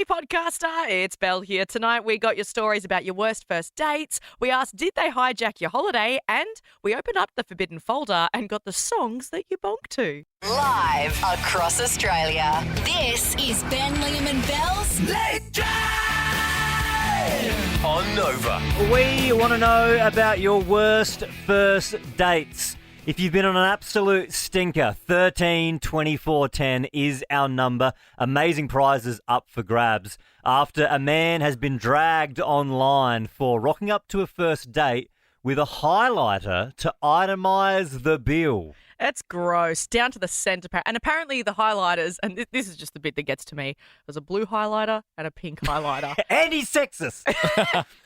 Hey podcaster, it's Belle here. Tonight we got your stories about your worst first dates. We asked, did they hijack your holiday? And we opened up the forbidden folder and got the songs that you bonk to. Live across Australia. This is Ben, Liam and Belle's Late Drive on Nova. We want to know about your worst first dates. If you've been on an absolute stinker, 13 24 10 is our number. Amazing prizes up for grabs. After a man has been dragged online for rocking up to a first date with a highlighter to itemise the bill. It's gross, down to the centre. And apparently the highlighters, and this is just the bit that gets to me, there's a blue highlighter and a pink highlighter. And he's sexist.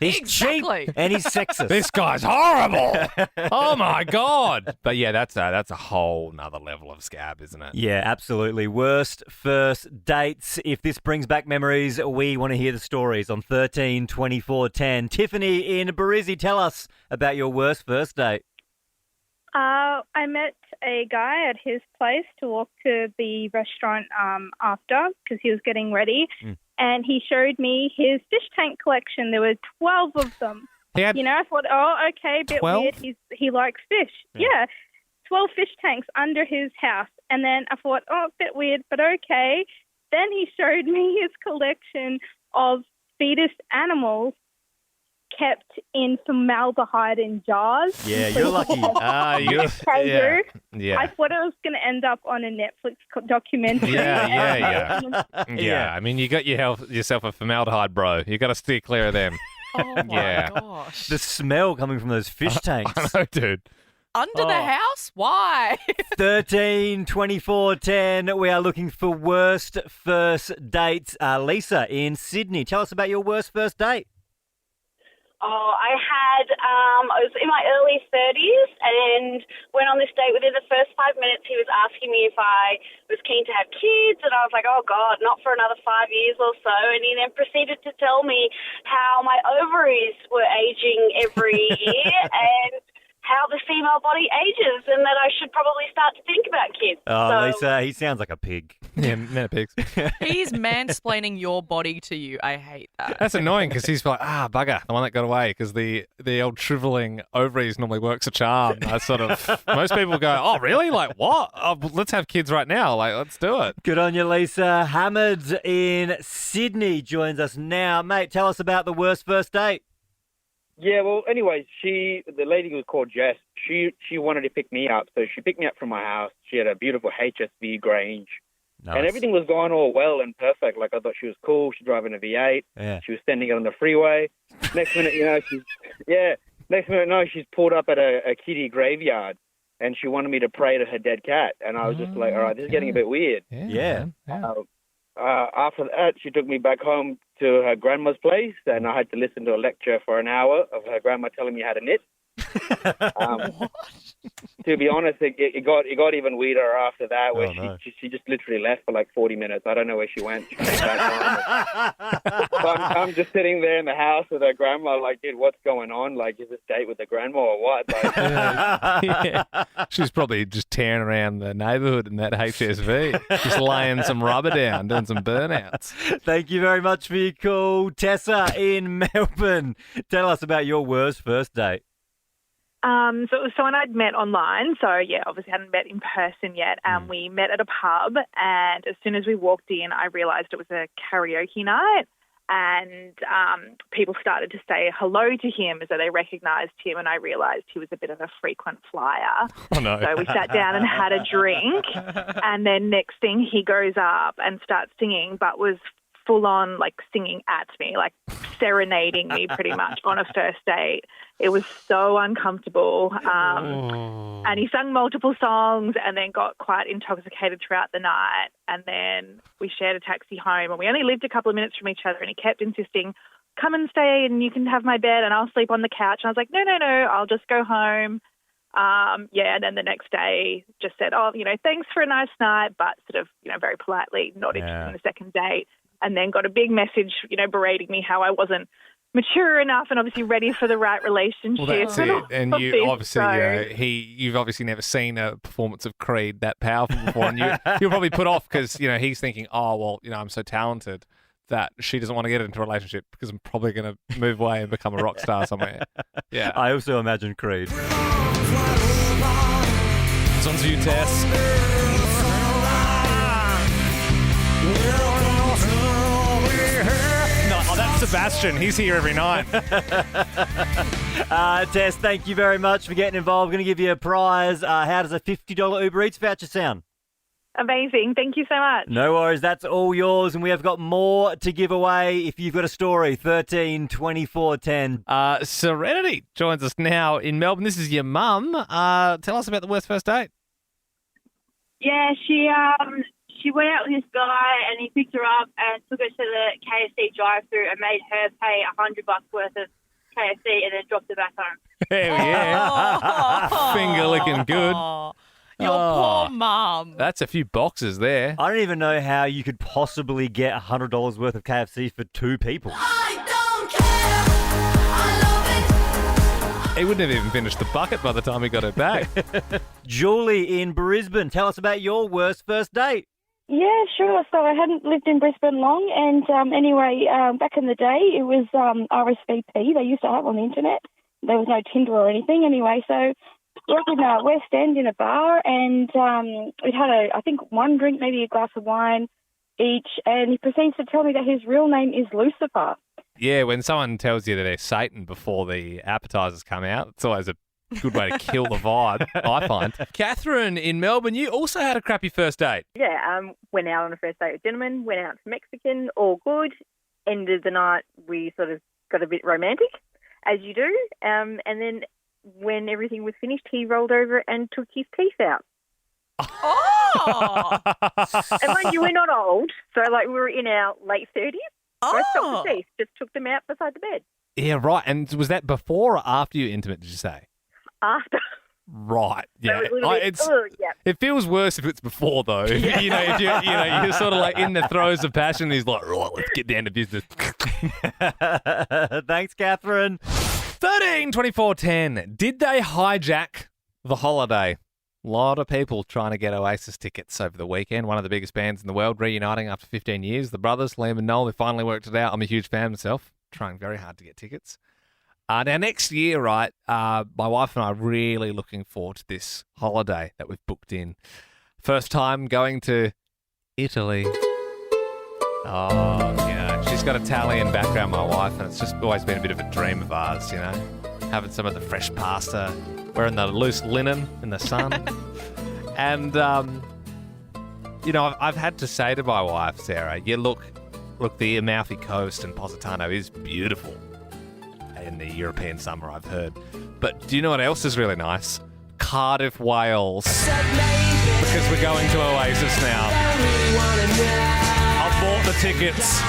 He's Exactly. cheap and he's sexist. This guy's horrible. Oh my God. But yeah, that's a whole nother level of scab, isn't it? Yeah, absolutely. Worst first dates. If this brings back memories, we want to hear the stories on 13 24 10. Tiffany in Barizzi, tell us about your worst first date. I met a guy at his place to walk to the restaurant after because he was getting ready, and he showed me his fish tank collection. There were 12 of them. I thought, okay, a bit 12? weird. He likes fish. Yeah, 12 fish tanks under his house. And then I thought, a bit weird, but okay. Then he showed me his collection of fetus animals kept in formaldehyde in jars. Yeah, you're lucky. Kangaroo. Yeah. I thought I was going to end up on a Netflix documentary. Yeah. I mean, you got yourself a formaldehyde, bro. You got to steer clear of them. Oh my Yeah. gosh. The smell coming from those fish tanks. I know, dude. Under the house? Why? 13 24 10. We are looking for worst first dates. Lisa in Sydney, tell us about your worst first date. I was in my early 30s and went on this date. Within the first 5 minutes, he was asking me if I was keen to have kids, and I was like, oh, God, not for another 5 years or so. And he then proceeded to tell me how my ovaries were aging every year and how the female body ages and that I should probably start to think about kids. Lisa, he sounds like a pig. Yeah, men are pigs. He's mansplaining your body to you. I hate that. That's annoying because he's like, bugger, the one that got away, because the old shrivelling ovaries normally works a charm. Most people go, oh, really? Like, what? Oh, let's have kids right now. Like, let's do it. Good on you, Lisa. Hamid in Sydney joins us now. Mate, tell us about the worst first date. Yeah, well, anyways, the lady was called Jess. She wanted to pick me up, so she picked me up from my house. She had a beautiful HSV Grange, and everything was going all well and perfect. Like, I thought she was cool. She's driving a V8. Yeah. She was sending it on the freeway. Next minute, she's pulled up at a kiddie graveyard, and she wanted me to pray to her dead cat. And I was just like, all right, this is getting a bit weird. Yeah. After that, she took me back home to her grandma's place, and I had to listen to a lecture for an hour of her grandma telling me how to knit. To be honest, it got even weirder after that, where she just literally left for like 40 minutes. I don't know where she went. She came back home. So I'm just sitting there in the house with her grandma, like, dude, what's going on? Like, is this date with the grandma or what? Like, Yeah. She's probably just tearing around the neighbourhood in that HSV, just laying some rubber down, doing some burnouts. Thank you very much for your call. Tessa in Melbourne, tell us about your worst first date. So it was someone I'd met online. So, yeah, obviously hadn't met in person yet. We met at a pub, and as soon as we walked in, I realised it was a karaoke night, and people started to say hello to him as though they recognised him, and I realised he was a bit of a frequent flyer. Oh, no. So we sat down and had a drink, and then next thing he goes up and starts singing, but was full on like singing at me, like serenading me pretty much on a first date. It was so uncomfortable. And he sang multiple songs and then got quite intoxicated throughout the night. And then we shared a taxi home, and we only lived a couple of minutes from each other, and he kept insisting, come and stay and you can have my bed and I'll sleep on the couch. And I was like, no, I'll just go home. And then the next day just said, thanks for a nice night, but sort of, very politely not interested in the second date. And then got a big message, berating me how I wasn't mature enough and obviously ready for the right relationship. Well, that's it. And you obviously, you've obviously never seen a performance of Creed that powerful before, and you're probably put off because he's thinking, I'm so talented that she doesn't want to get into a relationship because I'm probably going to move away and become a rock star somewhere. Yeah. I also imagine Creed. This one's for you, Tess. No, oh, that's Sebastian. He's here every night. Tess, thank you very much for getting involved. We're going to give you a prize. How does a $50 Uber Eats voucher sound? Amazing. Thank you so much. No worries, that's all yours, and we have got more to give away. If you've got a story, 13 24 10. Serenity joins us now in Melbourne. This is your mum. Tell us about the worst first date. Yeah, she went out with this guy and he picked her up and took her to the KFC drive-thru and made her pay $100 worth of KFC and then dropped her back home. Hell yeah. Finger licking good. Your poor mum. That's a few boxes there. I don't even know how you could possibly get $100 worth of KFC for two people. He wouldn't have even finished the bucket by the time he got it back. Julie in Brisbane, tell us about your worst first date. Yeah, sure. So I hadn't lived in Brisbane long, and anyway, back in the day, it was RSVP. They used to have on the internet. There was no Tinder or anything. Anyway, so we're up in West End in a bar, and we had I think one drink, maybe a glass of wine each, and he proceeds to tell me that his real name is Lucifer. Yeah, when someone tells you that they're Satan before the appetizers come out, it's always a good way to kill the vibe, I find. Catherine in Melbourne, you also had a crappy first date. Yeah, went out on a first date with gentlemen, went out to Mexican, all good. Ended the night, we sort of got a bit romantic, as you do. And then when everything was finished, he rolled over and took his teeth out. Oh! And mind you, we're not old, so like we were in our late 30s. Both took the teeth, just took them out beside the bed. Yeah, right. And was that before or after you were intimate, did you say? After. Right. Yeah. Yeah. It feels worse if it's before, though. Yeah. If you're sort of like in the throes of passion. He's like, right, let's get down to business. Thanks, Catherine. 13 24 10. Did they hijack the holiday? A lot of people trying to get Oasis tickets over the weekend. One of the biggest bands in the world reuniting after 15 years. The brothers, Liam and Noel, they finally worked it out. I'm a huge fan myself. Trying very hard to get tickets. Now, next year, right, my wife and I are really looking forward to this holiday that we've booked in. First time going to Italy. Oh, she's got Italian background, my wife, and it's just always been a bit of a dream of ours, having some of the fresh pasta, wearing the loose linen in the sun. And, I've had to say to my wife, Sarah, look, the Amalfi Coast and Positano is beautiful in the European summer, I've heard. But do you know what else is really nice? Cardiff, Wales. Because we're going to Oasis now. I've bought the tickets.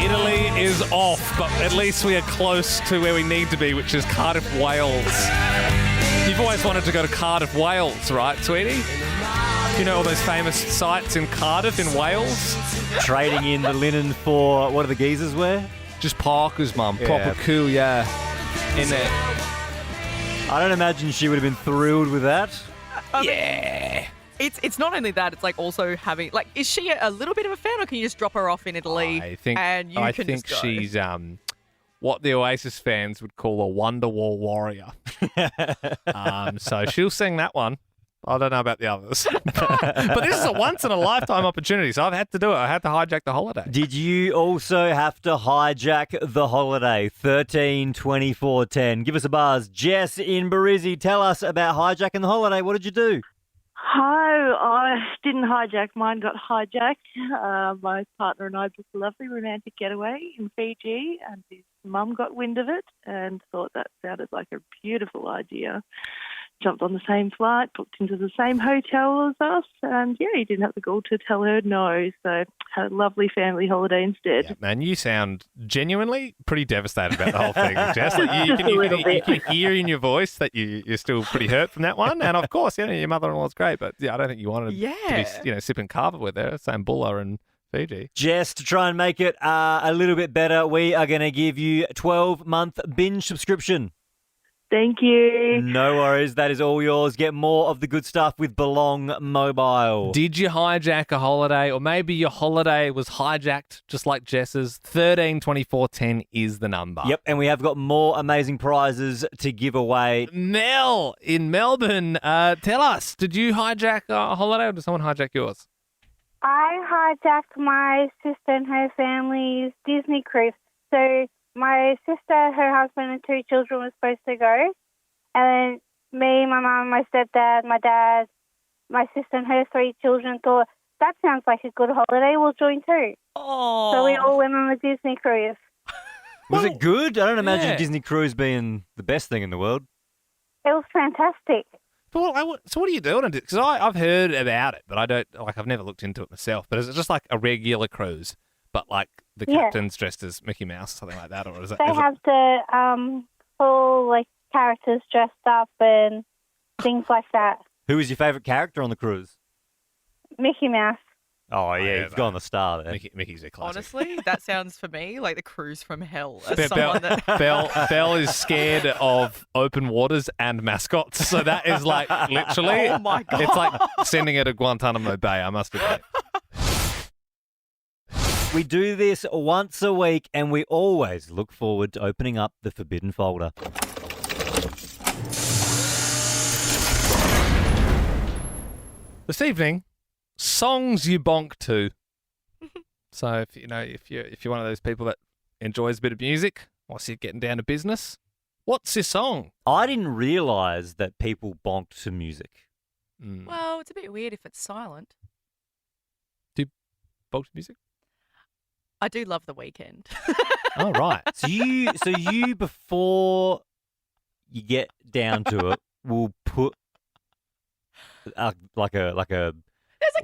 Italy is off, but at least we are close to where we need to be, which is Cardiff, Wales. You've always wanted to go to Cardiff, Wales, right, sweetie? You know all those famous sites in Cardiff in Wales? Trading in the linen for, what do the geezers wear? Just Parkers, mum. Yeah. Proper cool, yeah. In there. I don't imagine she would have been thrilled with that. Yeah. It's not only that, it's like also having, like, is she a little bit of a fan, or can you just drop her off in Italy I think just go? She's what the Oasis fans would call a Wonderwall warrior. So she'll sing that one. I don't know about the others. But this is a once-in-a-lifetime opportunity, so I've had to do it. I had to hijack the holiday. Did you also have to hijack the holiday? 13 24 10. Give us a buzz. Jess in Barizzi, tell us about hijacking the holiday. What did you do? Hi, I didn't hijack. Mine got hijacked. My partner and I booked a lovely romantic getaway in Fiji, and his mum got wind of it and thought that sounded like a beautiful idea. Jumped on the same flight, booked into the same hotel as us, and he didn't have the gall to tell her no, so had a lovely family holiday instead. Yeah, man, you sound genuinely pretty devastated about the whole thing, Jess. Like you can hear in your voice that you're still pretty hurt from that one, and of course, your mother-in-law's great, but I don't think you wanted to be sipping kava with her, same bulla and Fiji. Jess, to try and make it a little bit better, we are going to give you a 12-month binge subscription. Thank you. No worries. That is all yours. Get more of the good stuff with Belong Mobile. Did you hijack a holiday, or maybe your holiday was hijacked just like Jess's? 13 24 10 is the number. Yep, and we have got more amazing prizes to give away. Mel in Melbourne, tell us, did you hijack a holiday or did someone hijack yours? I hijacked my sister and her family's Disney cruise. So my sister, her husband and 2 children were supposed to go. And then me, my mum, my stepdad, my dad, my sister and her 3 children thought, that sounds like a good holiday, we'll join too. Oh. So we all went on a Disney cruise. Was it good? I don't imagine Yeah. Disney Cruise being the best thing in the world. It was fantastic. Well, so what are you doing? Because I've heard about it, but I don't, I've never looked into it myself. But is it just like a regular cruise, but like the Yeah. captain's dressed as Mickey Mouse or something like that? Or is it? They have the full like characters dressed up and things like that. Who was your favourite character on the cruise? Mickey Mouse. Oh, yeah, yeah, he's got on the star there. Mickey's a classic. Honestly, that sounds for me like the cruise from hell. As Belle, someone that... Belle is scared of open waters and mascots, so that is like literally. Oh my God. It's like sending her to Guantanamo Bay. I must admit. We do this once a week, and we always look forward to opening up the forbidden folder. This evening, songs you bonk to. So if you're one of those people that enjoys a bit of music whilst you're getting down to business, what's your song? I didn't realise that people bonked to music. Well, it's a bit weird if it's silent. Bonk to music? I do love The Weekend. Oh, right. So you before you get down to it, will put like a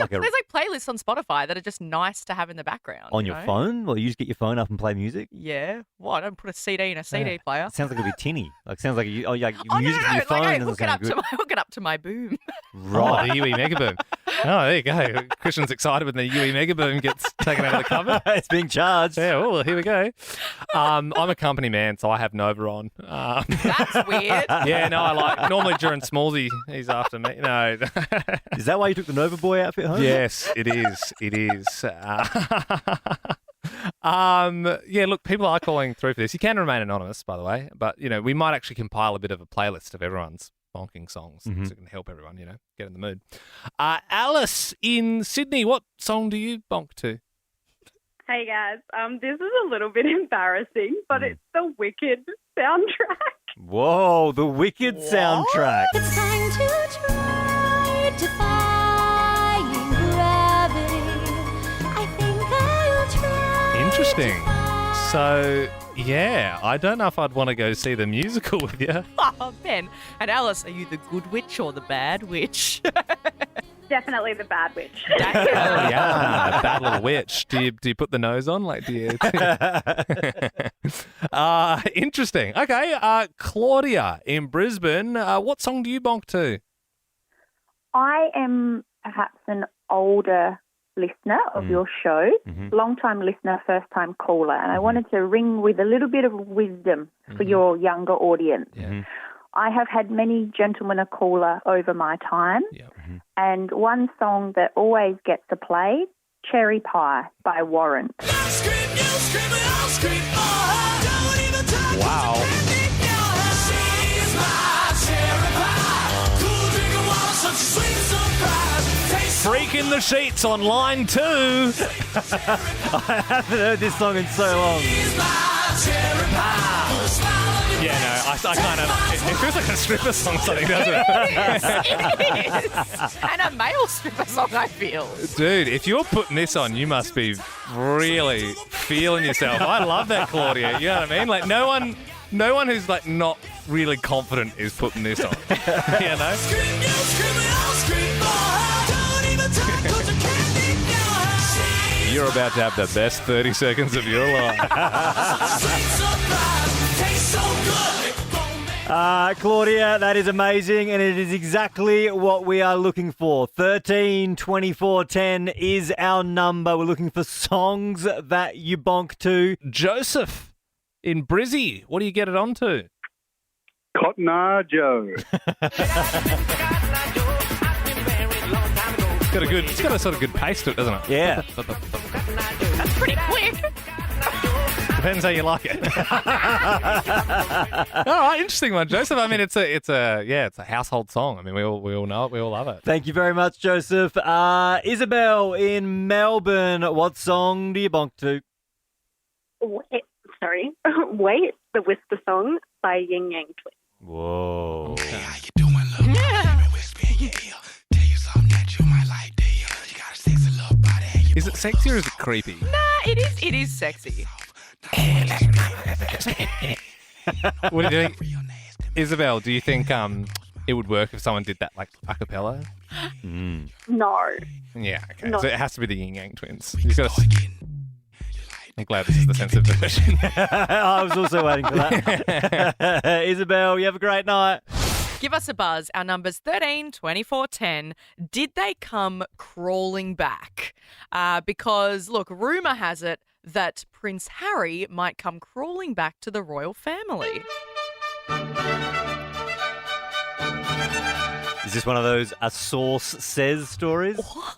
There's playlists on Spotify that are just nice to have in the background. on you your know? phone. Well, you just get your phone up and play music. Yeah. Well, I don't put a CD in a CD player. It sounds like a bit tinny. Like sounds like your Oh, music from your phone like, doesn't sound good. hook it up to my boom. Right, the UE Mega Boom. Oh, there you go. Christian's excited when the UE Mega Boom gets taken out of the cupboard. It's being charged. Yeah, well, here we go. I'm a company man, so I have Nova on. That's weird. Yeah, no, I like normally during Smallsy, he's after me. No. Is that why you took the Nova Boy outfit home? Yes, it is. It is. Yeah, look, people are calling through for this. You can remain anonymous, by the way, but we might actually compile a bit of a playlist of everyone's bonking songs so it can help everyone, get in the mood. Alice in Sydney, what song do you bonk to? Hey guys, this is a little bit embarrassing, but it's the Wicked soundtrack. Whoa, the Wicked soundtrack. It's time to try defying gravity. I think I'll try. Interesting. So, yeah, I don't know if I'd want to go see the musical with you. Oh, Ben. And Alice, are you the good witch or the bad witch? Definitely the bad witch. Yeah, bad little witch. Do you put the nose on? Like, do you? Interesting. Okay, Claudia in Brisbane. What song do you bonk to? I am perhaps an older listener of your show, long-time listener, first-time caller, and I wanted to ring with a little bit of wisdom for your younger audience. I have had many gentlemen a caller over my time, and one song that always gets a play, Cherry Pie by Warrant. Wow. Freak in the Sheets on line 2. I haven't heard this song in so long. Yeah, no, I kind of... It feels like a stripper song or something, doesn't it? It is. And a male stripper song, I feel. Dude, if you're putting this on, you must be really feeling yourself. I love that, Claudia. You know what I mean? Like, no one who's, like, not really confident is putting this on. You know? You're about to have the best 30 seconds of your life. Claudia, that is amazing, and it is exactly what we are looking for. 13 24 10 is our number. We're looking for songs that you bonk to. Joseph in Brizzy, what do you get it on to? Cotton Eye Joe. It's got a sort of good pace to it, doesn't it? Yeah. That's pretty quick. Depends how you like it. All right, interesting one, Joseph. I mean, it's a household song. I mean, we all know it. We all love it. Thank you very much, Joseph. Isabel in Melbourne, what song do you bonk to? Wait, the Whisper Song by Yin Yang Twins. Whoa. Is it sexy or is it creepy? Nah, it is sexy. What do you think? Isabel, do you think it would work if someone did that like a cappella? No. Yeah, okay. No. So it has to be the Yin Yang Twins. I'm glad this is the sensitive version. I was also waiting for that. Isabel, you have a great night. Give us a buzz. Our number's 13 24 10. Did they come crawling back? Because, look, rumour has it that Prince Harry might come crawling back to the royal family. Is this one of those a source says stories? What?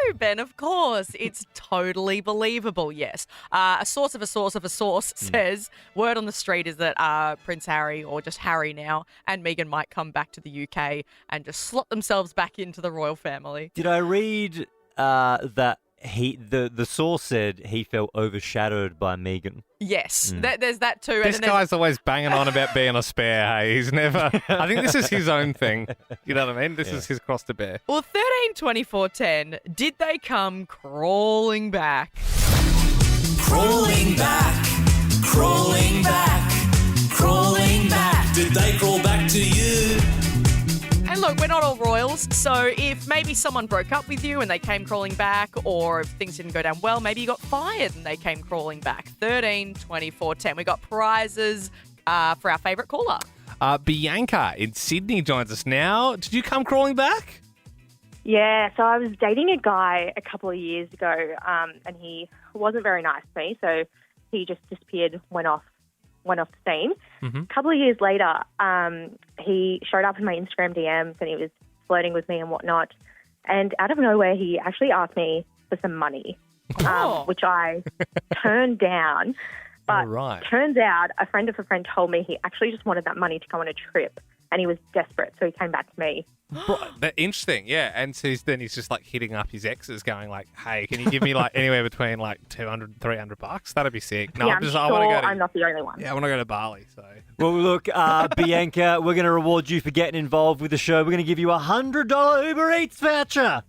No, Ben, of course. It's totally believable, yes. A source of a source of a source says, word on the street is that Prince Harry, or just Harry now, and Meghan might come back to the UK and just slot themselves back into the royal family. Did I read that the source said he felt overshadowed by Meghan? Yes, there's that too. This guy's always banging on about being a spare, hey? He's never... I think this is his own thing. You know what I mean? This is his cross to bear. Well, 13 24 10, did they come crawling back? Crawling back, crawling back, crawling back. Did they crawl back to you? And look, we're not all royals, so if maybe someone broke up with you and they came crawling back, or if things didn't go down well, maybe you got fired and they came crawling back. 13 24 10. We got prizes for our favourite caller. Bianca in Sydney joins us now. Did you come crawling back? Yeah, so I was dating a guy a couple of years ago, and he wasn't very nice to me, so he just disappeared, went off the scene. Mm-hmm. A couple of years later, he showed up in my Instagram DMs and he was flirting with me and whatnot. And out of nowhere, he actually asked me for some money, which I turned down. But turns out a friend of a friend told me he actually just wanted that money to go on a trip, and he was desperate, so he came back to me. Interesting, yeah. And so then he's just like hitting up his exes going like, hey, can you give me like anywhere between like $200, $300? That'd be sick. No, yeah, I want to go to, I'm not the only one. Yeah, I want to go to Bali. So. Well, look, Bianca, we're going to reward you for getting involved with the show. We're going to give you a $100 Uber Eats voucher.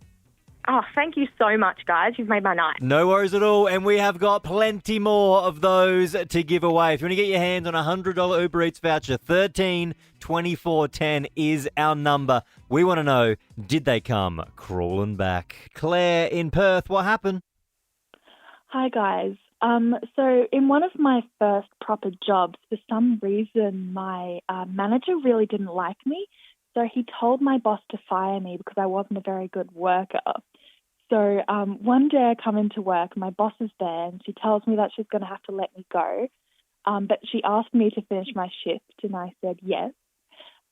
Oh, thank you so much, guys. You've made my night. No worries at all. And we have got plenty more of those to give away. If you want to get your hands on a $100 Uber Eats voucher, 13 24 10 is our number. We want to know, did they come crawling back? Claire in Perth, what happened? Hi, guys. So in one of my first proper jobs, for some reason, my manager really didn't like me. So he told my boss to fire me because I wasn't a very good worker. So one day I come into work, my boss is there, and she tells me that she's going to have to let me go. But she asked me to finish my shift, and I said yes.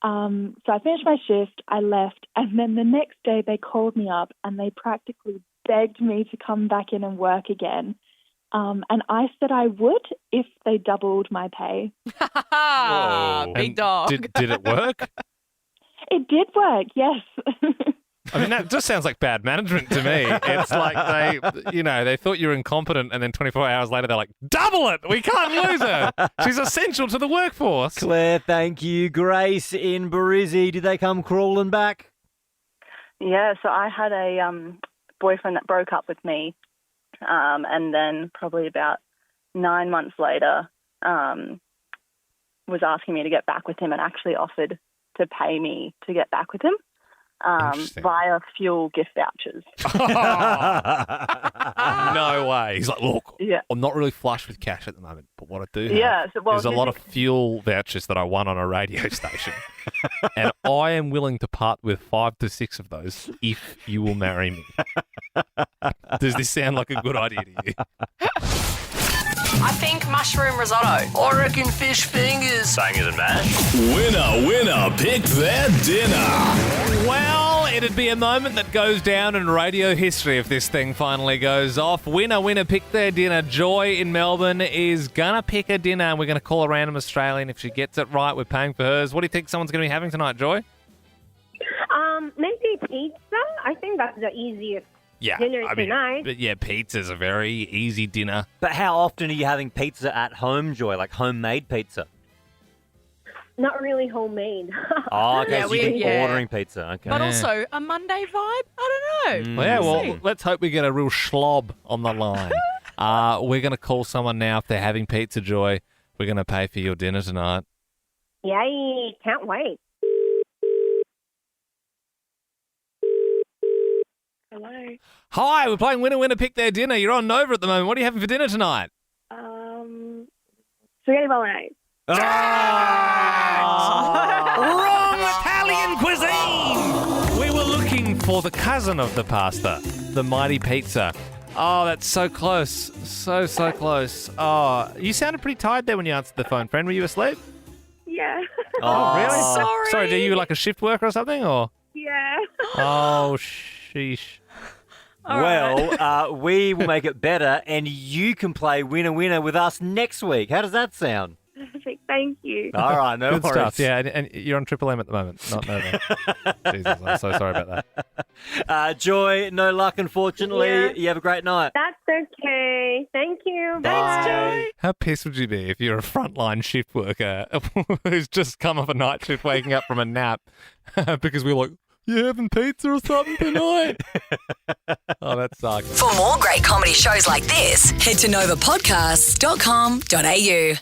So I finished my shift, I left, and then the next day they called me up and they practically begged me to come back in and work again. And I said I would if they doubled my pay. Big dog. Did it work? It did work, yes. I mean, that just sounds like bad management to me. It's like they thought you were incompetent, and then 24 hours later they're like, double it! We can't lose her! She's essential to the workforce. Claire, thank you. Grace in Barizzi, did they come crawling back? Yeah, so I had a boyfriend that broke up with me, and then probably about 9 months later was asking me to get back with him and actually offered to pay me to get back with him via fuel gift vouchers. No way. He's like, look, yeah. I'm not really flush with cash at the moment, but what I do Yeah, have is a lot of fuel vouchers that I won on a radio station. And I am willing to part with 5 to 6 of those if you will marry me. Does this sound like a good idea to you? I think mushroom risotto. I reckon fish fingers. Bangers and mash. Winner, pick their dinner. Well, it'd be a moment that goes down in radio history if this thing finally goes off. Winner, pick their dinner. Joy in Melbourne is gonna pick a dinner, and we're gonna call a random Australian. If she gets it right, we're paying for hers. What do you think someone's gonna be having tonight, Joy? Maybe pizza. I think that's the easiest dinner tonight. But yeah, pizza's a very easy dinner. But how often are you having pizza at home, Joy? Like homemade pizza? Not really homemade. Oh, okay, so you've been ordering pizza. Okay. But also a Monday vibe? I don't know. Well, yeah, well, let's hope we get a real schlob on the line. We're going to call someone now if they're having pizza, Joy. We're going to pay for your dinner tonight. Yay, can't wait. Hello. Hi, we're playing Winner, pick their dinner. You're on Nova at the moment. What are you having for dinner tonight? Spaghetti bolognese. Wrong Italian cuisine! We were looking for the cousin of the pasta, the mighty pizza. Oh, that's so close. So close. Oh, you sounded pretty tired there when you answered the phone, friend. Were you asleep? Yeah. Oh, really? Sorry. Are you like a shift worker or something? Or? Yeah. Oh, sheesh. Well, we will make it better, and you can play Winner with us next week. How does that sound? Perfect. Thank you. All right, no Good worries. stuff. Yeah, and you're on Triple M at the moment, not Nova. Jesus, I'm so sorry about that. Joy, no luck, unfortunately. Yeah. You have a great night. That's okay. Thank you. Thanks, Joy. How pissed would you be if you're a frontline shift worker who's just come off a night shift waking up from a nap because we're like, you having pizza or something tonight? Oh, that sucks. For more great comedy shows like this, head to novapodcasts.com.au.